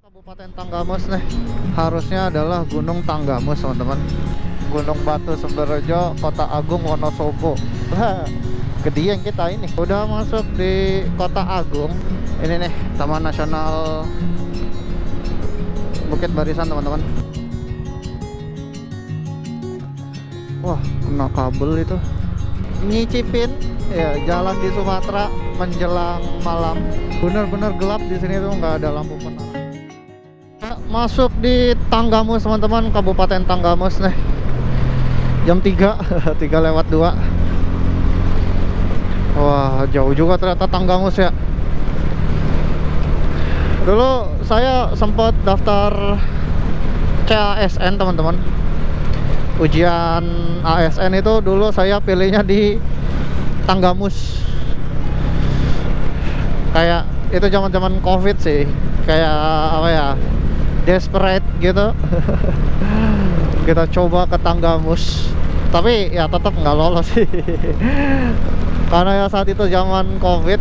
Kabupaten Tanggamus nih, harusnya adalah Gunung Tanggamus teman-teman. Gunung Batu Sumberjo, Kota Agung Wonosobo. Wah, kedieng kita ini. Udah masuk di Kota Agung. Ini nih Taman Nasional Bukit Barisan teman-teman. Wah, kena kabel itu. Nyicipin ya jalan di Sumatera menjelang malam. Bener-bener gelap di sini tuh, nggak ada lampu penerangan. Masuk di Tanggamus teman-teman, Kabupaten Tanggamus nih. Jam 3 3 lewat 2. Wah, jauh juga ternyata Tanggamus ya. Dulu saya sempat daftar CASN teman-teman. Ujian ASN itu dulu saya pilihnya di Tanggamus. Kayak itu zaman-zaman Covid sih. Kayak apa ya? Desperate gitu. Kita coba ke Tanggamus, tapi ya tetap nggak lolos sih. Karena ya saat itu zaman Covid,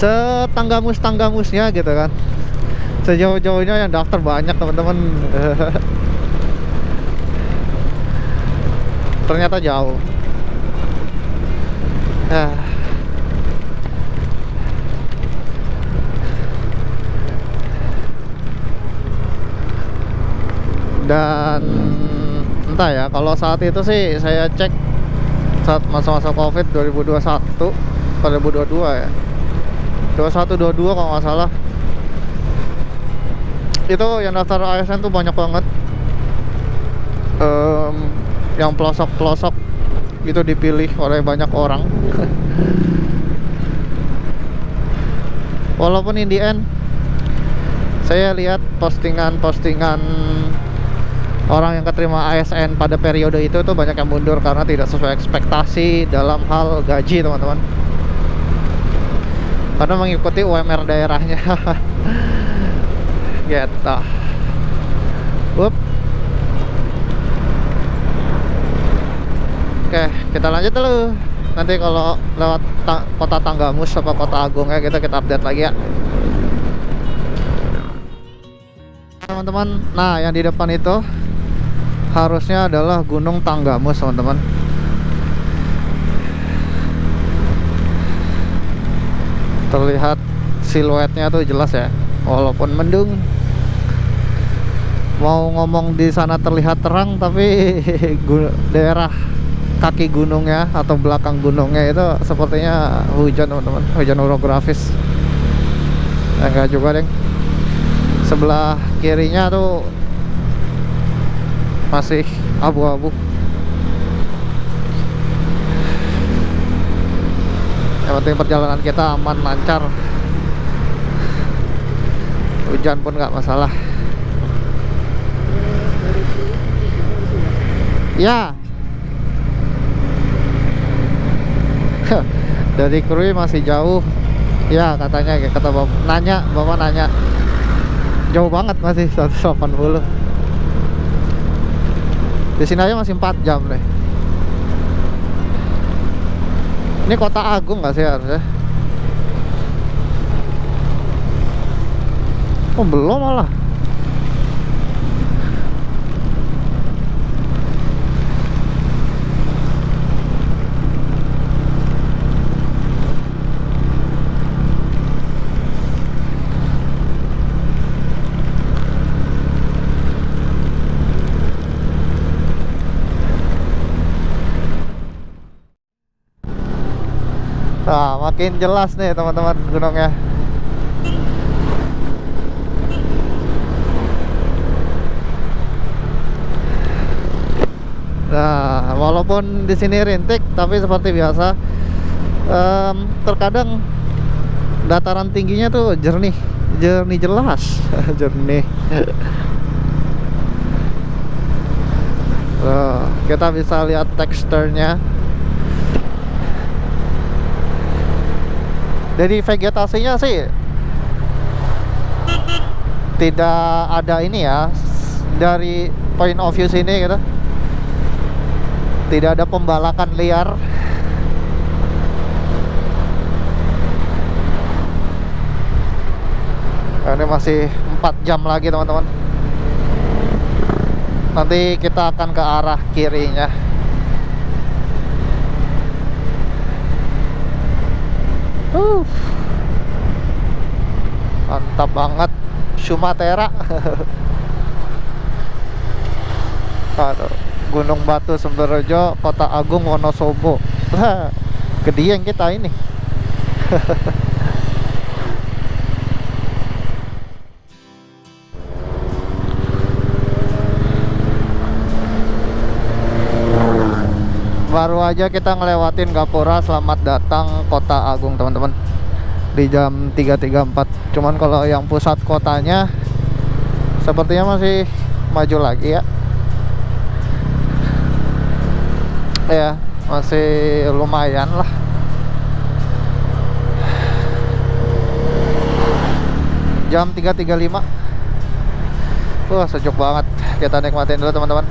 setanggamusnya gitu kan, sejauh-jauhnya yang daftar banyak teman-teman. Ternyata jauh. Dan entah ya, kalau saat itu sih saya cek saat masa-masa Covid 2021 2022 ya, 21-22 kalau nggak salah, itu yang daftar ASN tuh banyak banget. Yang pelosok-pelosok itu dipilih oleh banyak orang. Walaupun in the end saya lihat postingan-postingan orang yang keterima ASN pada periode itu tuh banyak yang mundur karena tidak sesuai ekspektasi dalam hal gaji teman-teman, karena mengikuti UMR daerahnya. Gitu. Up. Oke, kita lanjut dulu. Nanti kalau lewat Kota Tanggamus atau Kota Agung ya, kita update lagi ya teman-teman. Nah, yang di depan itu harusnya adalah Gunung Tanggamus teman-teman. Terlihat siluetnya tuh jelas ya, walaupun mendung. Mau ngomong di sana terlihat terang, tapi daerah kaki gunungnya atau belakang gunungnya itu sepertinya hujan teman-teman, hujan orografis. Enggak juga deh. Sebelah kirinya tuh masih abu-abu. Yang penting perjalanan kita aman, lancar. Hujan pun nggak masalah. Ya. Dari Krui masih jauh. Ya katanya, kata bapak nanya. Jauh banget, masih 180. Di sini aja masih 4 jam deh. Ini Kota Agung nggak sih harusnya? Oh belum malah. Nah, makin jelas nih teman-teman gunungnya. Nah, walaupun di sini rintik, tapi seperti biasa, terkadang dataran tingginya tuh jernih jelas. Jernih. Kita bisa lihat teksturnya. Dari vegetasinya sih tidak ada ini ya, dari point of view sini gitu, tidak ada pembalakan liar. Ini masih 4 jam lagi teman-teman. Nanti kita akan ke arah kirinya. Mantap banget Sumatera. Aduh, Gunung Batu Sumberjo, Kota Agung Wonosobo. Kedieng kita ini. Baru aja kita ngelewatin Gapura. Selamat datang Kota Agung teman-teman, di jam 3.34. Cuman kalau yang pusat kotanya sepertinya masih maju lagi ya. Ya, masih lumayan lah. Jam 3.35. Wah, sejuk banget. Kita nikmatin dulu teman-teman.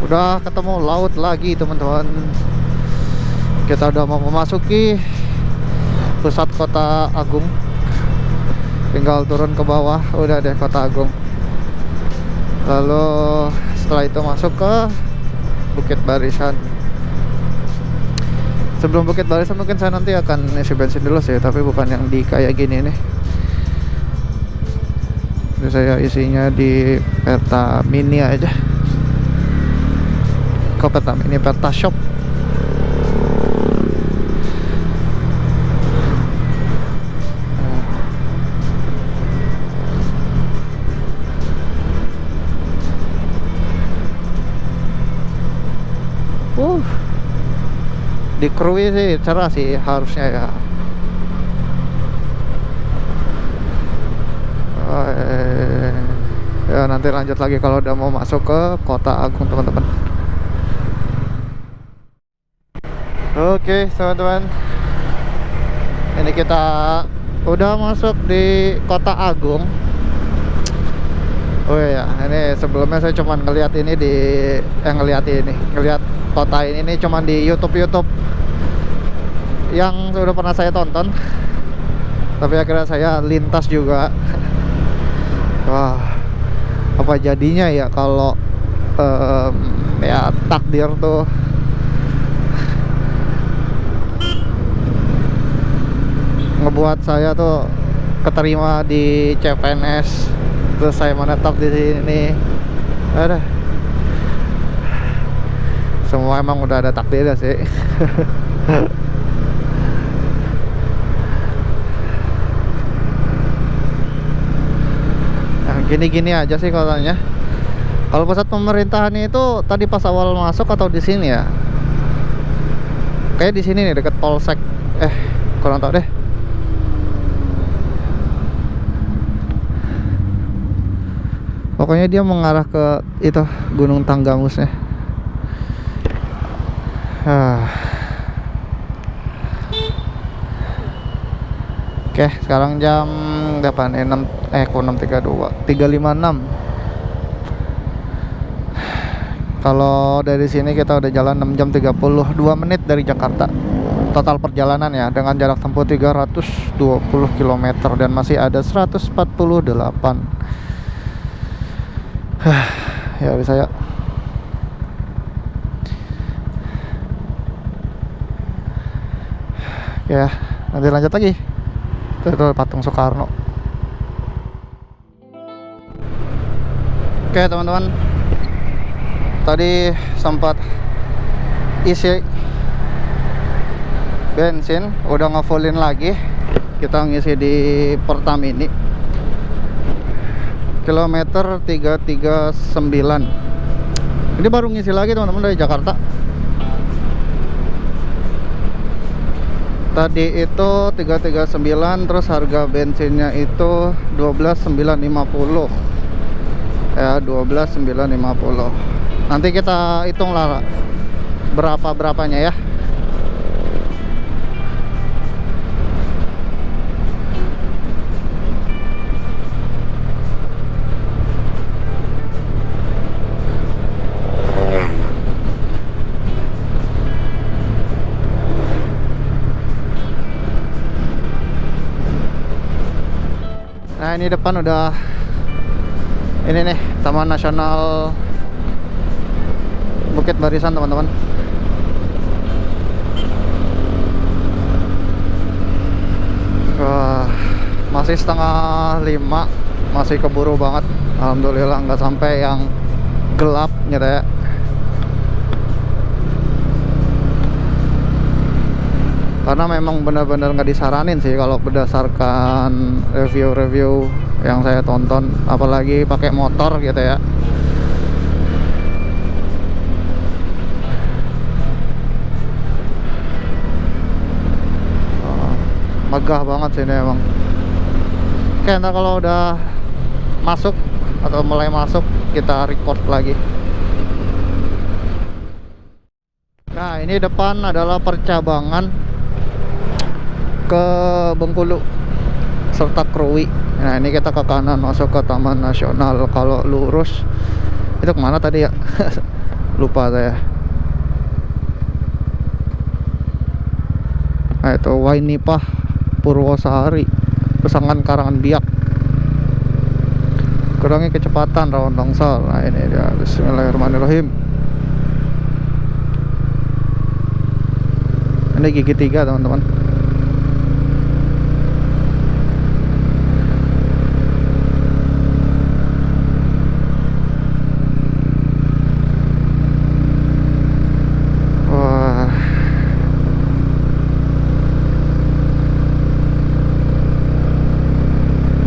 Udah ketemu laut lagi teman-teman. Kita udah mau memasuki pusat Kota Agung. Tinggal turun ke bawah, udah deh Kota Agung. Lalu setelah itu masuk ke Bukit Barisan. Sebelum Bukit Barisan mungkin saya nanti akan isi bensin dulu sih, tapi bukan yang di kayak gini nih. Jadi saya isinya di Pertamini aja. Ke Pertamini Pertashop. Di Krui sih cerah sih harusnya ya. Ya nanti lanjut lagi kalau udah mau masuk ke Kota Agung teman-teman. Oke teman-teman, ini kita udah masuk di Kota Agung. Oh ya, ini sebelumnya saya cuma ngelihat ini ngelihat kota ini cuma di YouTube yang sudah pernah saya tonton. Tapi akhirnya saya lintas juga. Wah, apa jadinya ya kalau ya takdir tuh ngebuat saya tuh keterima di CPNS, terus saya menetap di sini. Ada semua emang udah ada takdirnya sih. Nah, gini-gini aja sih katanya. Kalau pusat pemerintahan itu tadi pas awal masuk atau di sini ya? Kayak di sini nih dekat Polsek kurang tahu deh. Pokoknya dia mengarah ke itu Gunung Tanggamusnya. Oke, sekarang jam berapa nih? 3:56. Kalau dari sini kita udah jalan 6 jam 32 menit dari Jakarta. Total perjalanan ya, dengan jarak tempuh 320 km dan masih ada 148. Ya bisa ya. Ya, nanti lanjut lagi. Itu patung Soekarno. Oke teman-teman, tadi sempat isi bensin, udah ngefullin lagi. Kita ngisi di Pertamini kilometer 339. Ini baru ngisi lagi teman-teman dari Jakarta. Tadi itu 339, terus harga bensinnya itu 12.950 ya, 12.950. Nanti kita hitung lah berapanya ya. Nah ini depan udah ini nih, Taman Nasional Bukit Barisan teman-teman. Masih 4:30, masih keburu banget. Alhamdulillah nggak sampai yang gelap gitu ya. Karena memang benar-benar nggak disaranin sih kalau berdasarkan review-review yang saya tonton, apalagi pakai motor gitu ya. Megah banget sih ini emang. Oke, ntar kalau udah masuk atau mulai masuk kita record lagi. Nah ini depan adalah percabangan ke Bengkulu serta Krui. Nah ini kita ke kanan masuk ke Taman Nasional. Kalau lurus itu kemana tadi ya? Lupa saya. Nah itu Wainipah Purwosari, Pesangan Karangan Biak. Kurangi kecepatan rawan longsor. Nah ini dia. Bismillahirrahmanirrahim. Ini gigi 3 teman-teman.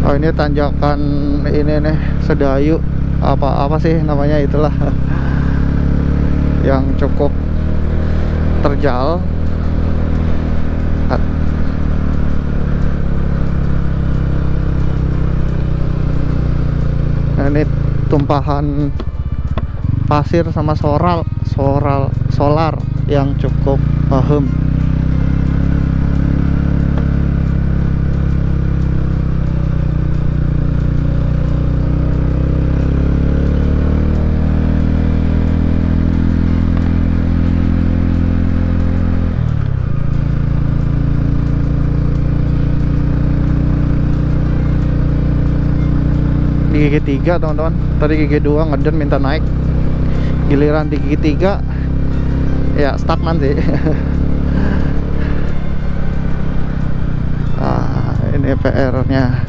Oh ini tanjakan ini nih, Sedayu apa sih namanya itulah yang cukup terjal. Nah, ini tumpahan pasir sama solar yang cukup paham. Di gigi 3 teman-teman, tadi gigi 2 ngeden minta naik, giliran di gigi 3 ya stagnan sih. Ini PR nya.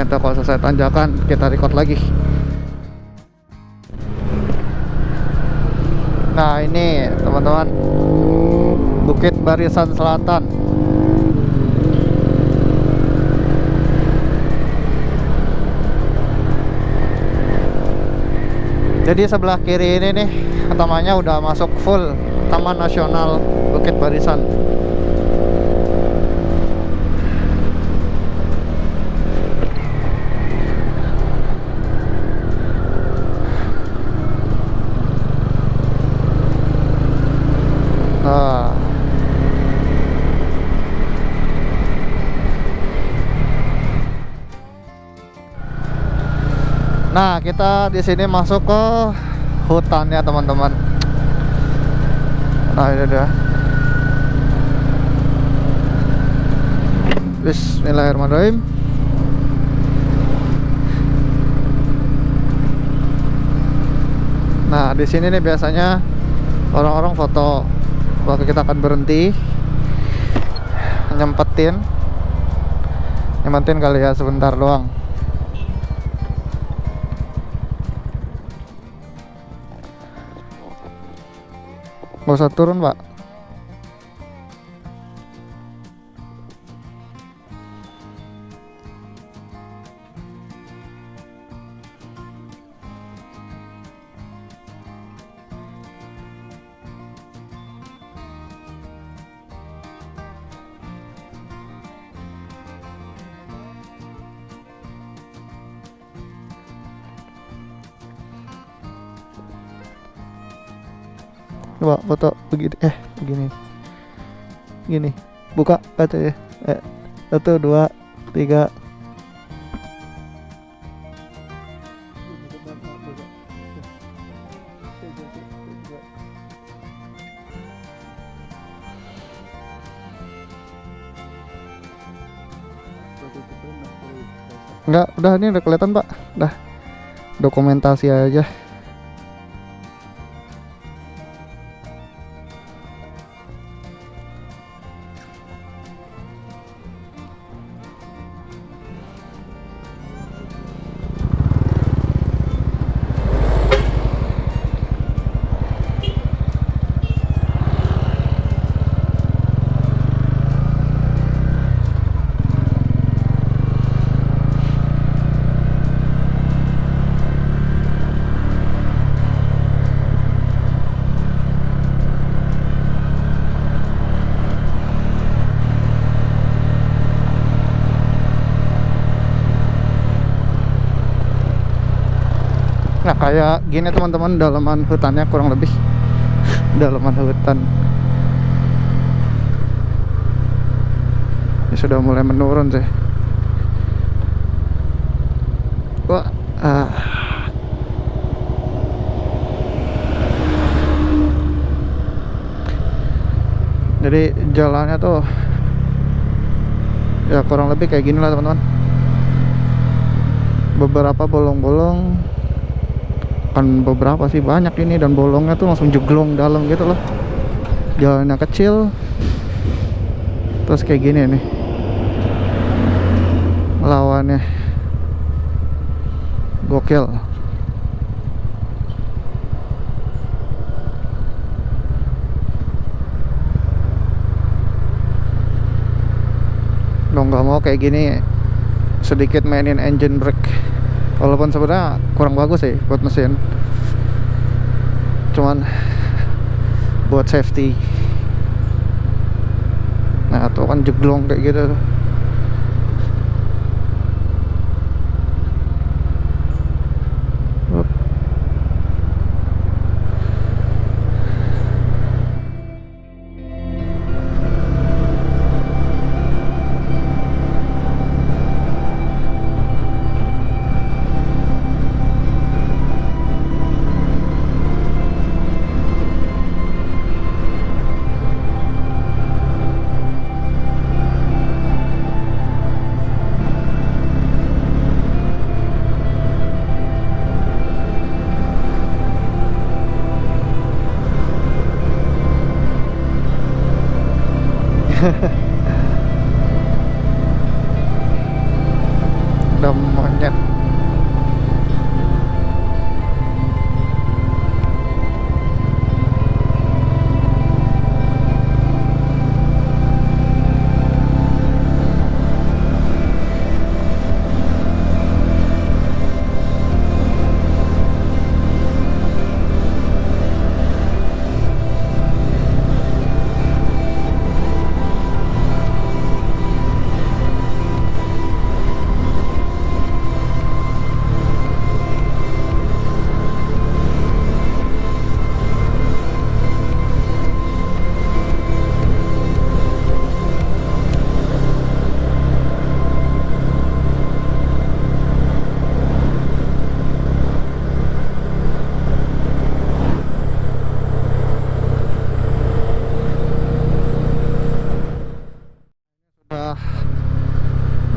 selesai. Kalau selesai tanjakan kita record lagi. Nah ini teman-teman, Bukit Barisan Selatan. Jadi sebelah kiri ini nih utamanya udah masuk full Taman Nasional Bukit Barisan. Nah, kita di sini masuk ke hutannya, teman-teman. Nah, ini dia. Bismillahirrahmanirrahim. Nah, di sini nih biasanya orang-orang foto waktu kita akan berhenti, nyempetin kali ya, sebentar doang. Nggak usah turun, Pak. Coba foto begini, begini, buka kaca ya. 1, 2, 3. Enggak, udah ini udah kelihatan, Pak. Udah dokumentasi aja. Nah kayak gini teman-teman, dalaman hutannya kurang lebih. Dalaman hutan ini sudah mulai menurun sih. Wah, jadi jalannya tuh ya kurang lebih kayak gini lah teman-teman. Beberapa bolong-bolong, kan beberapa sih, banyak ini, dan bolongnya tuh langsung jeglong dalam gitu loh. Jalannya kecil terus kayak gini nih lawannya, gokil. Lo nggak mau kayak gini sedikit mainin engine brake, walaupun sebenarnya kurang bagus sih buat mesin, cuman buat safety. Nah tuh kan jeglong kayak gitu. Ada monyet.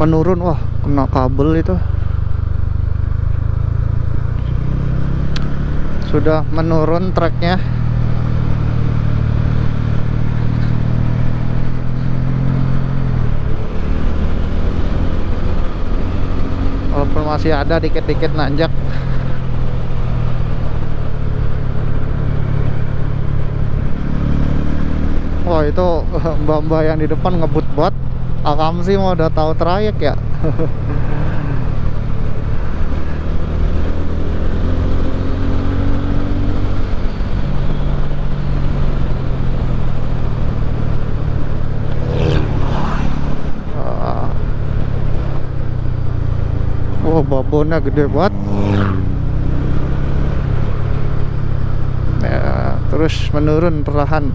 Menurun, wah kena kabel itu. Sudah menurun truknya. Walaupun masih ada dikit-dikit nanjak. Wah itu mbak-mbak yang di depan ngebut banget. Akam sih mau udah tahu trayek ya. Wah babonnya gede banget. Ya, terus menurun perlahan.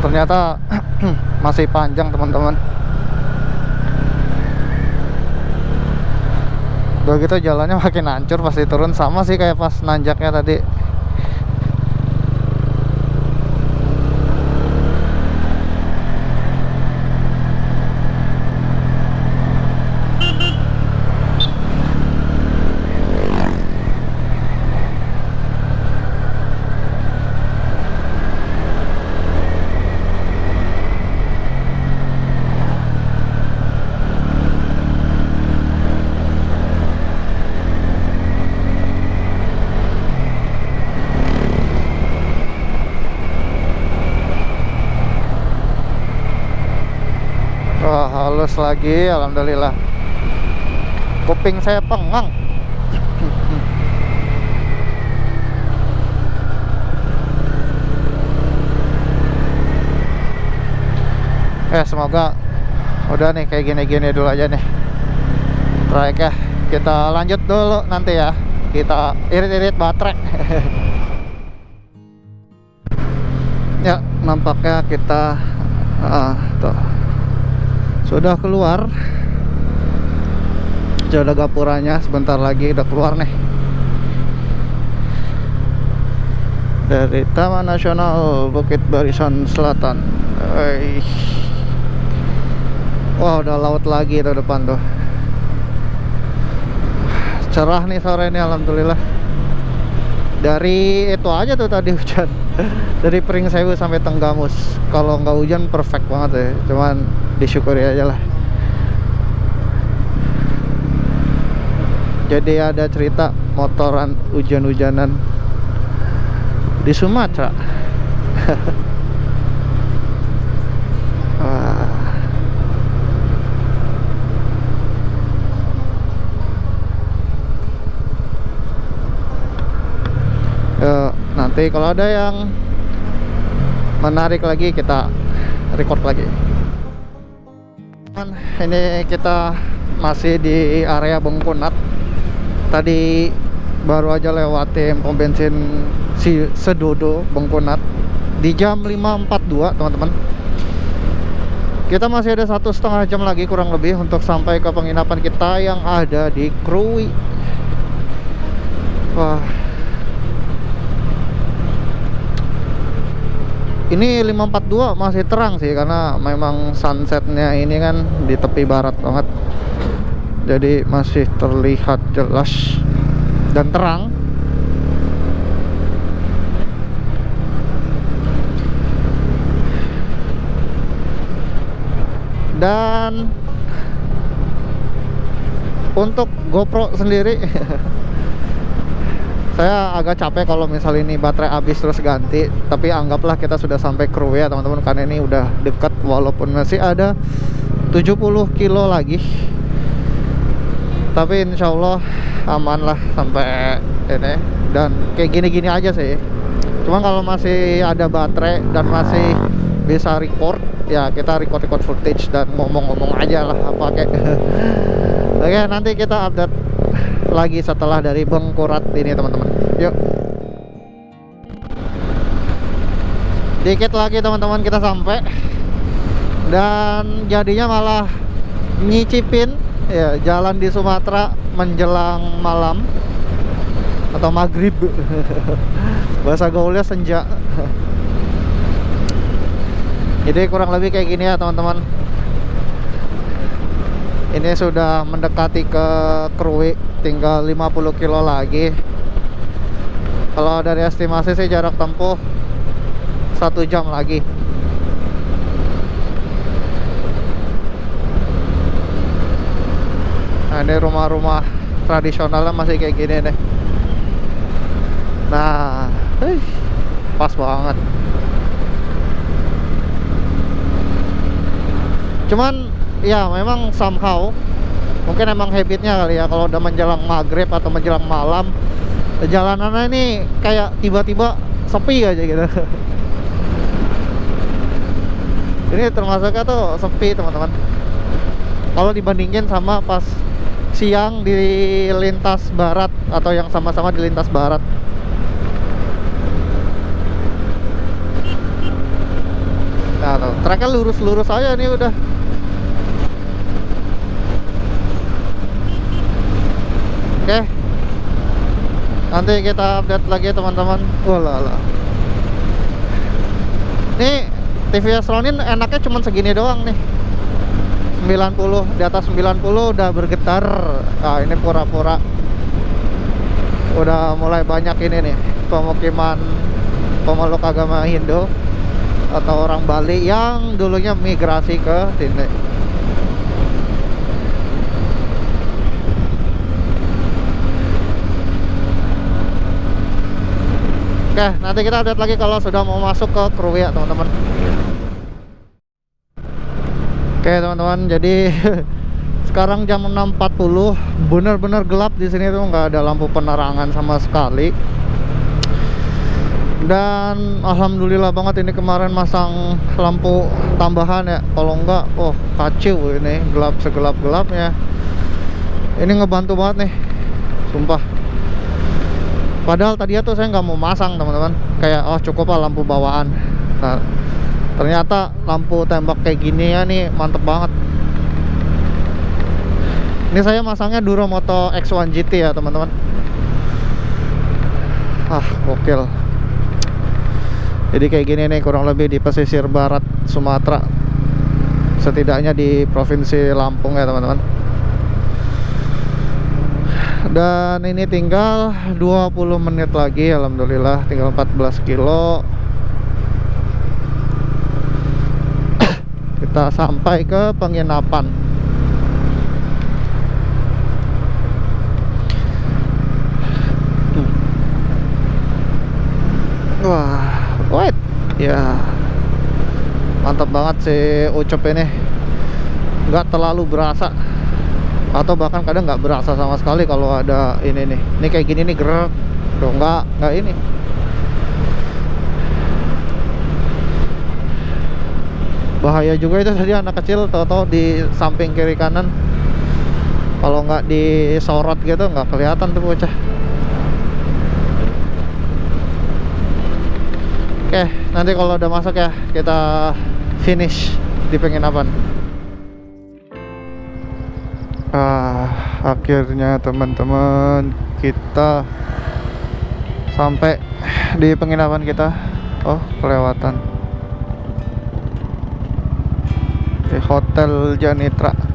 Ternyata masih panjang teman-teman. Begitu jalannya makin hancur, pasti turun. Sama sih kayak pas nanjaknya tadi. Wah, halus lagi, alhamdulillah. Kuping saya pengang. Semoga udah nih kayak gini-gini dulu aja nih trayeknya. Kita lanjut dulu nanti ya. Kita irit-irit baterai. Ya, nampaknya kita tuh sudah keluar. Sudah gapuranya, sebentar lagi udah keluar nih dari Taman Nasional Bukit Barisan Selatan. Wah, udah laut lagi tuh depan tuh. Cerah nih sore ini, alhamdulillah. Dari itu aja tuh tadi hujan. Dari Pringsewu sampai Tenggamus. Kalau nggak hujan perfect banget ya. Cuman disyukuri aja lah. Jadi ada cerita motoran hujan-hujanan di Sumatera. Nanti kalau ada yang menarik lagi kita record lagi. Ini kita masih di area Bengkunat. Tadi baru aja lewatin pom bensin Sedodo Bengkunat di jam 5.42 teman-teman. Kita masih ada 1,5 jam lagi kurang lebih untuk sampai ke penginapan kita yang ada di Krui. Wah, ini 5.42 masih terang sih, karena memang sunsetnya ini kan di tepi barat banget. Jadi masih terlihat jelas dan terang. Dan untuk GoPro sendiri saya agak capek kalau misal ini baterai habis terus ganti. Tapi anggaplah kita sudah sampai Krui ya teman-teman, karena ini udah dekat walaupun masih ada 70 kilo lagi. Tapi insya Allah aman lah sampai ini. Dan kayak gini-gini aja sih. Cuma kalau masih ada baterai dan masih bisa record, ya kita record footage dan ngomong-ngomong aja lah pakai. Oke, nanti kita update lagi setelah dari Bengkurat ini teman-teman. Yuk. Dikit lagi teman-teman kita sampai. Dan jadinya malah nyicipin ya jalan di Sumatera menjelang malam atau maghrib. Bahasa gaulnya senja. Jadi kurang lebih kayak gini ya teman-teman. Ini sudah mendekati ke Krui, tinggal 50 kilo lagi. Kalau dari estimasi sih jarak tempuh 1 jam lagi. Nah, ini rumah-rumah tradisionalnya masih kayak gini nih. Nah, pas banget. Cuman ya memang somehow mungkin emang habitnya kali ya, kalau udah menjelang maghrib atau menjelang malam jalanannya ini kayak tiba-tiba sepi aja gitu. Ini termasuknya tuh sepi teman-teman, kalau dibandingin sama pas siang di lintas barat atau yang sama-sama di lintas barat. Nah tuh, treknya lurus-lurus aja nih udah. Oke, nanti kita update lagi teman-teman. Walala. Nih TVS Ronin enaknya cuma segini doang nih. 90, di atas 90 udah bergetar. Nah ini pura-pura udah mulai banyak ini nih pemukiman pemeluk agama Hindu atau orang Bali yang dulunya migrasi ke sini. Oke, nanti kita update lagi kalau sudah mau masuk ke Krui ya teman-teman. Oke teman-teman, jadi sekarang jam 6.40, benar-benar gelap di sini tuh, nggak ada lampu penerangan sama sekali. Dan alhamdulillah banget ini kemarin masang lampu tambahan ya. Kalau enggak, oh kacau ini, gelap segelap-gelapnya. Ini ngebantu banget nih, sumpah. Padahal tadi tuh saya nggak mau masang teman-teman, kayak oh cukup lah lampu bawaan. Nah, ternyata lampu tembak kayak gini ya nih mantep banget. Ini saya masangnya Duromoto X1 GT ya teman-teman. Ah gokil. Jadi kayak gini nih kurang lebih di pesisir barat Sumatera, setidaknya di provinsi Lampung ya teman-teman. Dan ini tinggal 20 menit lagi, alhamdulillah tinggal 14 kilo. Kita sampai ke penginapan. Wah, wait, ya mantap banget sih Ucup ini, nggak terlalu berasa, atau bahkan kadang nggak berasa sama sekali kalau ada ini nih. Ini kayak gini nih gerak, tuh nggak ini. Bahaya juga itu tadi anak kecil tahu-tahu di samping kiri kanan, kalau nggak disorot gitu nggak kelihatan tuh bocah. Oke, nanti kalau udah masuk ya kita finish di penginapan. Akhirnya teman-teman kita sampai di penginapan kita. Oh kelewatan, di Hotel Janitra.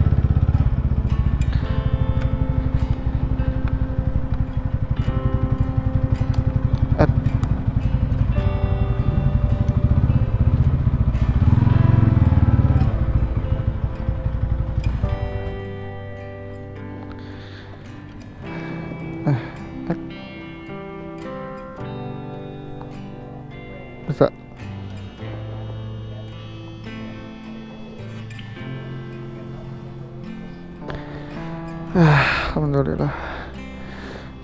Alhamdulillah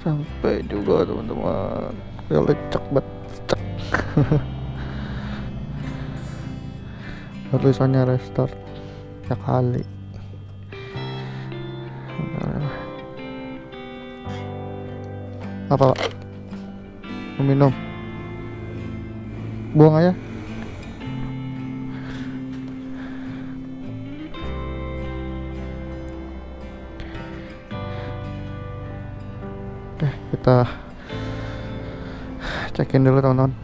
sampai juga teman-teman. Ya lecek banget, cek. Tulisannya restart ya kali. Apa Pak? Minum, buang aja. Oke, kita cekin dulu teman-teman.